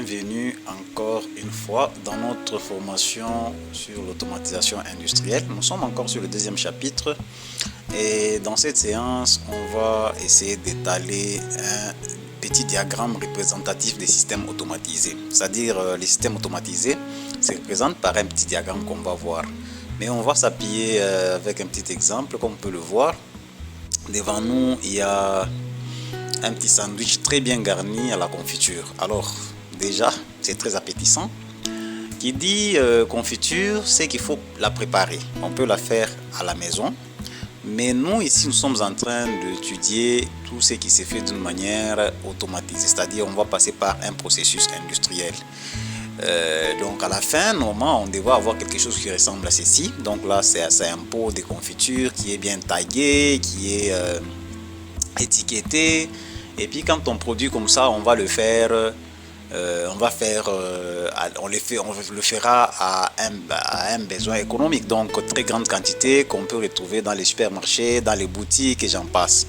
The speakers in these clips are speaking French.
bienvenue encore une fois dans notre formation sur l'automatisation industrielle. Nous sommes encore sur le deuxième chapitre et dans cette séance, on va essayer d'étaler un petit diagramme représentatif des systèmes automatisés. C'est-à-dire les systèmes automatisés se représentent par un petit diagramme qu'on va voir. Mais on va s'appuyer avec un petit exemple, comme on peut le voir. Devant nous, il y a un petit sandwich très bien garni à la confiture. Alors déjà, c'est très appétissant. Qui dit confiture, c'est qu'il faut la préparer. On peut la faire à la maison. Mais nous, ici, nous sommes en train d'étudier tout ce qui se fait d'une manière automatisée. C'est-à-dire, on va passer par un processus industriel. Donc à la fin, normalement, on devrait avoir quelque chose qui ressemble à ceci. Donc là, c'est un pot de confiture qui est bien taillé, qui est étiqueté. Et puis quand on produit comme ça, on va le faire, on le fera à un besoin économique. Donc très grande quantité qu'on peut retrouver dans les supermarchés, dans les boutiques et j'en passe.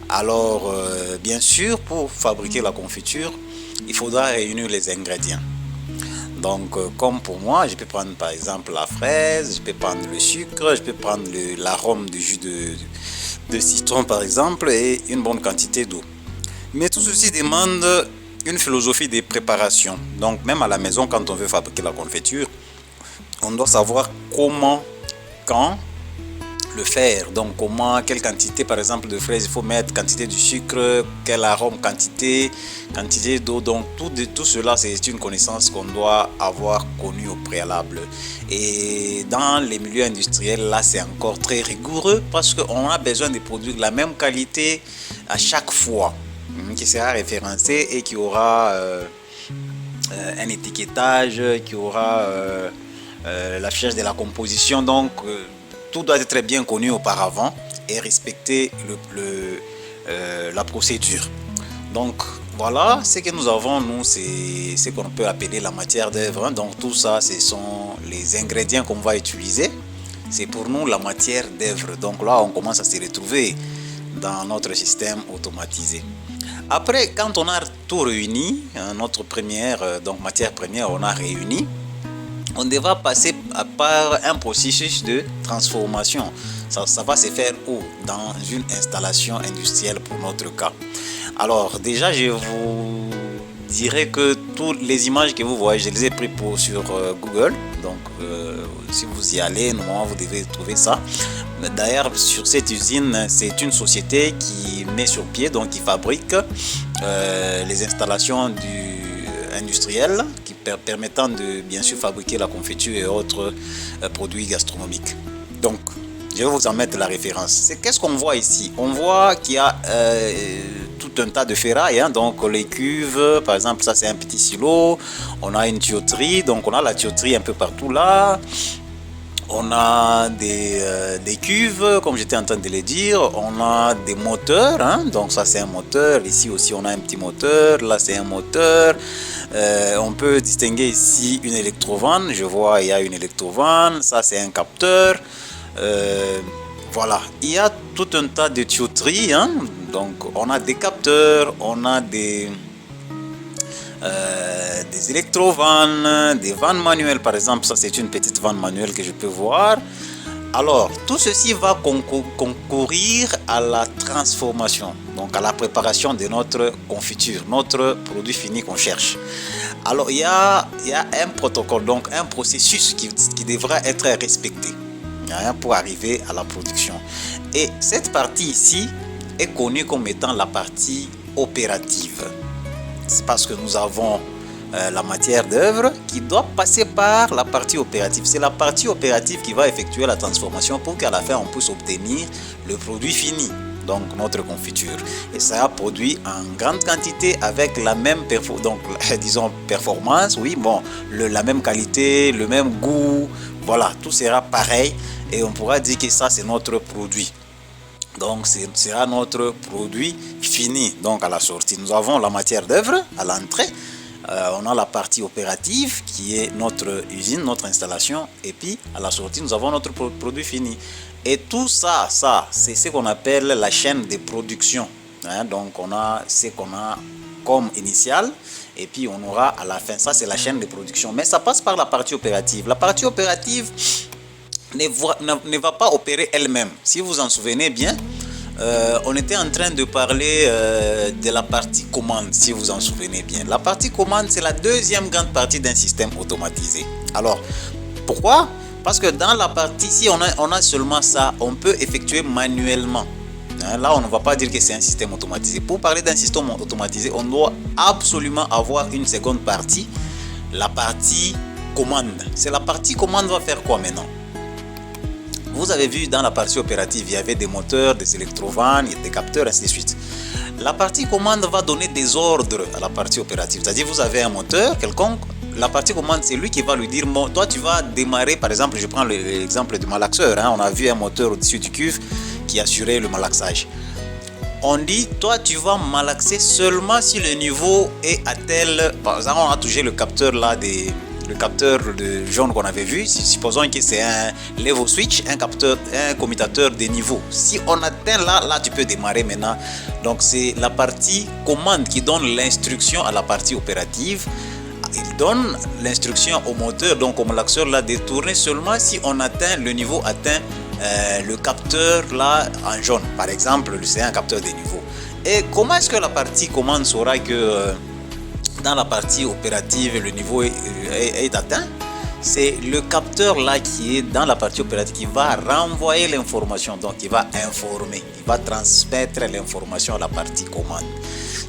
Alors bien sûr, pour fabriquer la confiture, il faudra réunir les ingrédients. Donc comme pour moi, je peux prendre par exemple la fraise, je peux prendre le sucre, je peux prendre l'arôme du jus de citron par exemple et une bonne quantité d'eau. Mais tout ceci demande une philosophie de préparation. Donc même à la maison, quand on veut fabriquer la confiture, on doit savoir comment, quand le faire. Donc comment, quelle quantité par exemple de fraises il faut mettre, quantité du sucre, quel arôme, quantité d'eau. Donc tout cela, c'est une connaissance qu'on doit avoir connue au préalable. Et dans les milieux industriels, là c'est encore très rigoureux parce qu'on a besoin de produire la même qualité à chaque fois, qui sera référencé et qui aura un étiquetage, qui aura l'affichage de la composition. Donc tout doit être très bien connu auparavant et respecter la procédure. Donc voilà, ce que nous avons, nous, c'est ce qu'on peut appeler la matière d'œuvre. Donc tout ça, ce sont les ingrédients qu'on va utiliser. C'est pour nous la matière d'œuvre. Donc là, on commence à se retrouver dans notre système automatisé. Après, quand on a tout réuni, notre matière première, on a réuni, on devra passer par un processus de transformation. Ça va se faire où? Dans une installation industrielle pour notre cas. Alors déjà, je vous dirais que toutes les images que vous voyez, je les ai prises sur Google. Donc si vous y allez, normalement vous devez trouver ça. D'ailleurs, sur cette usine, c'est une société qui met sur pied, donc qui fabrique les installations industrielles qui permettant de bien sûr fabriquer la confiture et autres produits gastronomiques. Donc, je vais vous en mettre la référence. Qu'est-ce qu'on voit ici? On voit qu'il y a tout un tas de ferraille, donc les cuves, par exemple, ça c'est un petit silo. On a une tuyauterie, donc on a la tuyauterie un peu partout là. On a des cuves, comme j'étais en train de le dire. On a des moteurs, donc ça c'est un moteur. Ici aussi on a un petit moteur. Là c'est un moteur. On peut distinguer ici une électrovanne. Je vois il y a une électrovanne. Ça c'est un capteur. Voilà. Il y a tout un tas de tuyauteries. Donc on a des capteurs. On a des électrovannes, des vannes manuelles par exemple. Ça c'est une petite vanne manuelle que je peux voir. Alors tout ceci va concourir à la transformation, donc à la préparation de notre confiture, notre produit fini qu'on cherche. Alors il y a un protocole, donc un processus qui devra être respecté pour arriver à la production. Et cette partie ici est connue comme étant la partie opérative. C'est parce que nous avons la matière d'œuvre qui doit passer par la partie opérative. C'est la partie opérative qui va effectuer la transformation pour qu'à la fin on puisse obtenir le produit fini, donc notre confiture. Et ça sera produit en grande quantité avec la même performance, oui, bon, la même qualité, le même goût, voilà, tout sera pareil et on pourra dire que ça c'est notre produit. Donc ce sera notre produit fini. Donc à la sortie, nous avons la matière d'œuvre à l'entrée. On a la partie opérative qui est notre usine, notre installation. Et puis à la sortie, nous avons notre produit fini. Et tout ça, c'est ce qu'on appelle la chaîne de production. Donc on a ce qu'on a comme initial et puis on aura à la fin, ça c'est la chaîne de production, mais ça passe par la partie opérative. La partie opérative ne va pas opérer elle-même. Si vous en souvenez bien, on était en train de parler de la partie commande, si vous en souvenez bien. La partie commande, c'est la deuxième grande partie d'un système automatisé. Alors, pourquoi? Parce que dans la partie, si on a seulement ça, on peut effectuer manuellement. Là, on ne va pas dire que c'est un système automatisé. Pour parler d'un système automatisé, on doit absolument avoir une seconde partie, la partie commande. C'est la partie commande va faire quoi maintenant? Vous avez vu dans la partie opérative, il y avait des moteurs, des électrovannes, des capteurs, ainsi de suite. La partie commande va donner des ordres à la partie opérative. C'est-à-dire, vous avez un moteur quelconque. La partie commande, c'est lui qui va lui dire, bon, toi tu vas démarrer, par exemple, je prends l'exemple du malaxeur. On a vu un moteur au-dessus du cuve qui assurait le malaxage. On dit, toi tu vas malaxer seulement si le niveau est à tel... Par exemple, on a touché le capteur là, le capteur de jaune qu'on avait vu. Supposons que c'est un level switch, un commutateur de niveau. Si on atteint là tu peux démarrer maintenant. Donc c'est la partie commande qui donne l'instruction à la partie opérative. Il donne l'instruction au moteur, donc au malaxeur là, de tourner seulement si on atteint le niveau atteint le capteur là en jaune. Par exemple, c'est un capteur de niveau. Et comment est-ce que la partie commande saura que dans la partie opérative le niveau est atteint? C'est le capteur là qui est dans la partie opérative qui va renvoyer l'information, donc il va informer, il va transmettre l'information à la partie commande.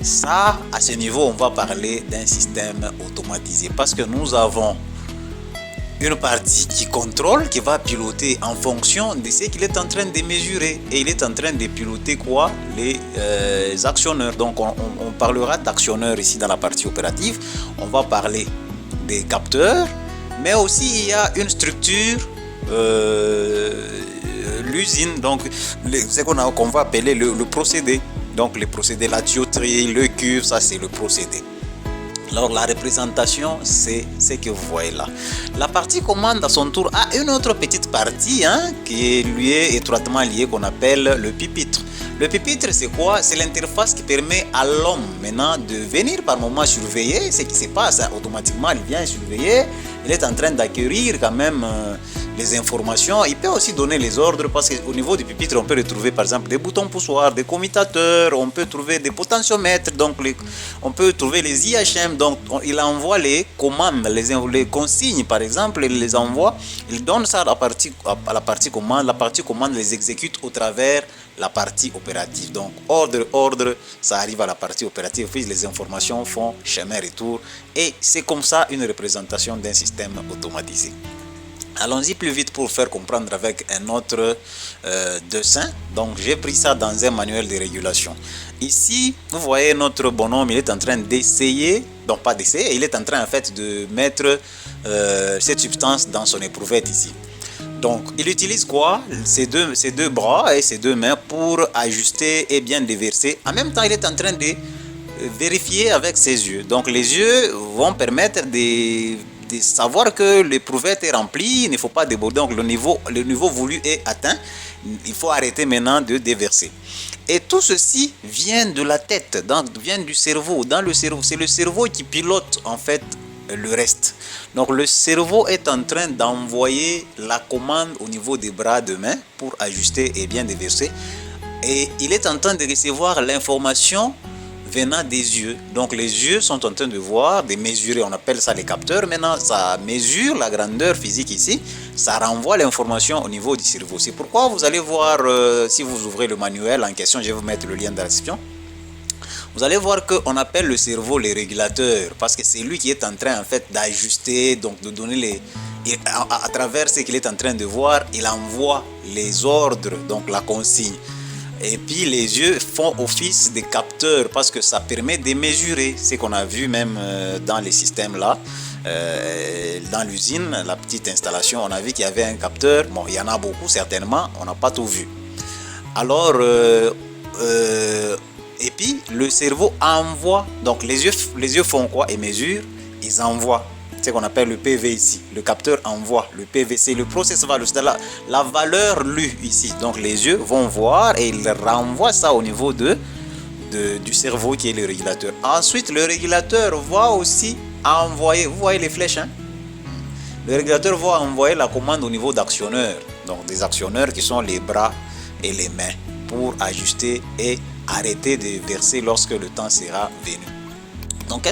Ça, à ce niveau, on va parler d'un système automatisé parce que nous avons une partie qui contrôle, qui va piloter en fonction de ce qu'il est en train de mesurer. Et il est en train de piloter quoi? Les actionneurs. Donc on parlera d'actionneurs ici dans la partie opérative. On va parler des capteurs, mais aussi il y a une structure, l'usine, donc ce qu'on va appeler le procédé. Donc les procédés, la tuyauterie, le cuve, ça c'est le procédé. Alors la représentation, c'est ce que vous voyez là. La partie commande à son tour a une autre petite partie qui lui est étroitement liée, qu'on appelle le pupitre. Le pupitre, c'est quoi? C'est l'interface qui permet à l'homme maintenant de venir par moment surveiller ce qui se passe. Automatiquement, il vient surveiller. Il est en train d'acquérir quand même les informations. Il peut aussi donner les ordres parce qu'au niveau du pupitre, on peut retrouver par exemple des boutons poussoirs, des commutateurs, on peut trouver des potentiomètres, donc on peut trouver les IHM. Donc il envoie les commandes, les consignes par exemple, il les envoie, il donne ça à la partie commande. La partie commande les exécute au travers la partie opérative. Donc ordre, ça arrive à la partie opérative, puis les informations font chemin retour, et c'est comme ça une représentation d'un système automatisé. Allons-y plus vite pour faire comprendre avec un autre dessin. Donc j'ai pris ça dans un manuel de régulation. Ici, vous voyez notre bonhomme, il est en train d'essayer, donc pas d'essayer, il est en train en fait de mettre cette substance dans son éprouvette ici. Donc il utilise quoi? Ses deux bras et ses deux mains pour ajuster et bien déverser. En même temps, il est en train de vérifier avec ses yeux. Donc les yeux vont permettre de savoir que l'éprouvette est remplie, il ne faut pas déborder, donc le niveau voulu est atteint, il faut arrêter maintenant de déverser. Et tout ceci vient de la tête, donc vient du cerveau. Dans le cerveau, c'est le cerveau qui pilote en fait le reste. Donc le cerveau est en train d'envoyer la commande au niveau des bras de main pour ajuster et bien déverser. Et il est en train de recevoir l'information venant des yeux. Donc les yeux sont en train de voir, de mesurer, on appelle ça les capteurs. Maintenant, ça mesure la grandeur physique ici, ça renvoie l'information au niveau du cerveau. C'est pourquoi vous allez voir, si vous ouvrez le manuel en question, je vais vous mettre le lien dans la description. Vous allez voir qu'on appelle le cerveau le régulateur, parce que c'est lui qui est en train en fait d'ajuster, donc de donner les... Et à travers ce qu'il est en train de voir, il envoie les ordres, donc la consigne. Et puis les yeux font office de capteurs parce que ça permet de mesurer ce qu'on a vu même dans les systèmes là. Dans l'usine, la petite installation, on a vu qu'il y avait un capteur. Bon, il y en a beaucoup certainement, on n'a pas tout vu. Alors, et puis le cerveau envoie, donc les yeux font quoi? Ils mesurent, ils envoient. C'est ce qu'on appelle le PV ici. Le capteur envoie le PVC, le process value, c'est la valeur lue ici. Donc les yeux vont voir et ils renvoient ça au niveau de du cerveau qui est le régulateur. Ensuite, le régulateur va aussi envoyer, vous voyez les flèches, hein? Le régulateur va envoyer la commande au niveau d'actionneurs. Donc des actionneurs qui sont les bras et les mains pour ajuster et arrêter de verser lorsque le temps sera venu. Donc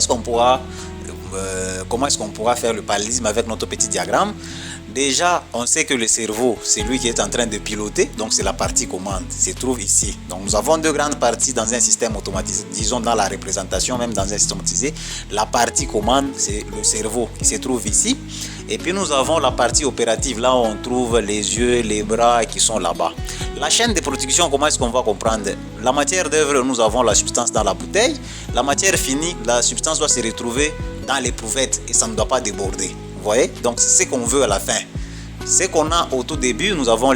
comment est-ce qu'on pourra faire le parallélisme avec notre petit diagramme? Déjà, on sait que le cerveau, c'est lui qui est en train de piloter, donc c'est la partie commande, se trouve ici. Donc nous avons deux grandes parties dans un système automatisé, disons dans la représentation, même dans un système automatisé. La partie commande, c'est le cerveau qui se trouve ici. Et puis nous avons la partie opérative, là où on trouve les yeux, les bras qui sont là-bas. La chaîne de production, comment est-ce qu'on va comprendre? La matière d'œuvre, nous avons la substance dans la bouteille. La matière finie, la substance doit se retrouver dans l'éprouvette et ça ne doit pas déborder. Vous voyez? Donc c'est ce qu'on veut à la fin. Ce qu'on a au tout début, nous avons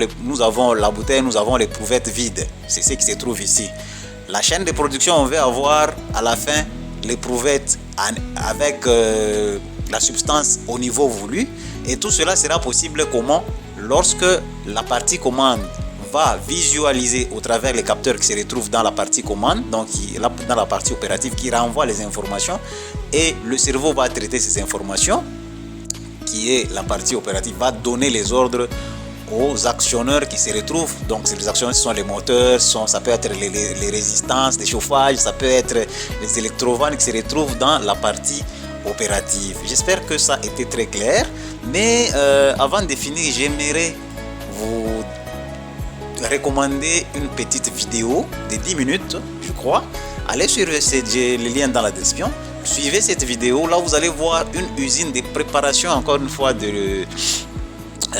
la bouteille, nous avons l'éprouvette vide. C'est ce qui se trouve ici. La chaîne de production, on veut avoir à la fin l'éprouvette avec la substance au niveau voulu. Et tout cela sera possible comment? Lorsque la partie commande va visualiser au travers les capteurs qui se retrouvent dans la partie commande, donc dans la partie opérative qui renvoie les informations, et le cerveau va traiter ces informations, qui est la partie opérative, va donner les ordres aux actionneurs qui se retrouvent. Donc les actionneurs, ce sont les moteurs, ça peut être les résistances, les chauffages, ça peut être les électrovannes qui se retrouvent dans la partie opérative. J'espère que ça a été très clair, mais avant de finir, j'aimerais vous recommander une petite vidéo de 10 minutes, je crois. Allez sur le lien dans la description. Suivez cette vidéo, là vous allez voir une usine de préparation, encore une fois, de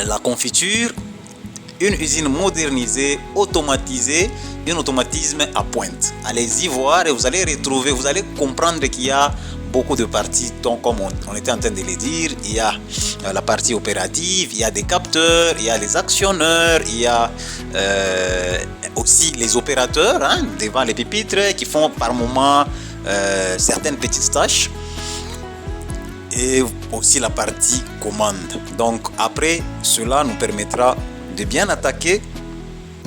la confiture, une usine modernisée, automatisée, un automatisme à pointe. Allez-y voir et vous allez retrouver, vous allez comprendre qu'il y a beaucoup de parties, donc comme on était en train de le dire, il y a la partie opérative, il y a des capteurs, il y a les actionneurs, il y a aussi les opérateurs, hein, devant les pupitres qui font par moment certaines petites tâches, et aussi la partie commande. Donc après, cela nous permettra de bien attaquer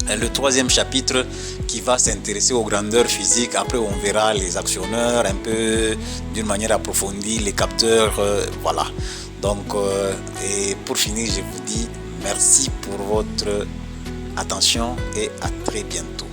le troisième chapitre qui va s'intéresser aux grandeurs physiques. Après on verra les actionneurs un peu d'une manière approfondie, les capteurs, voilà. Donc et pour finir, je vous dis merci pour votre attention et à très bientôt.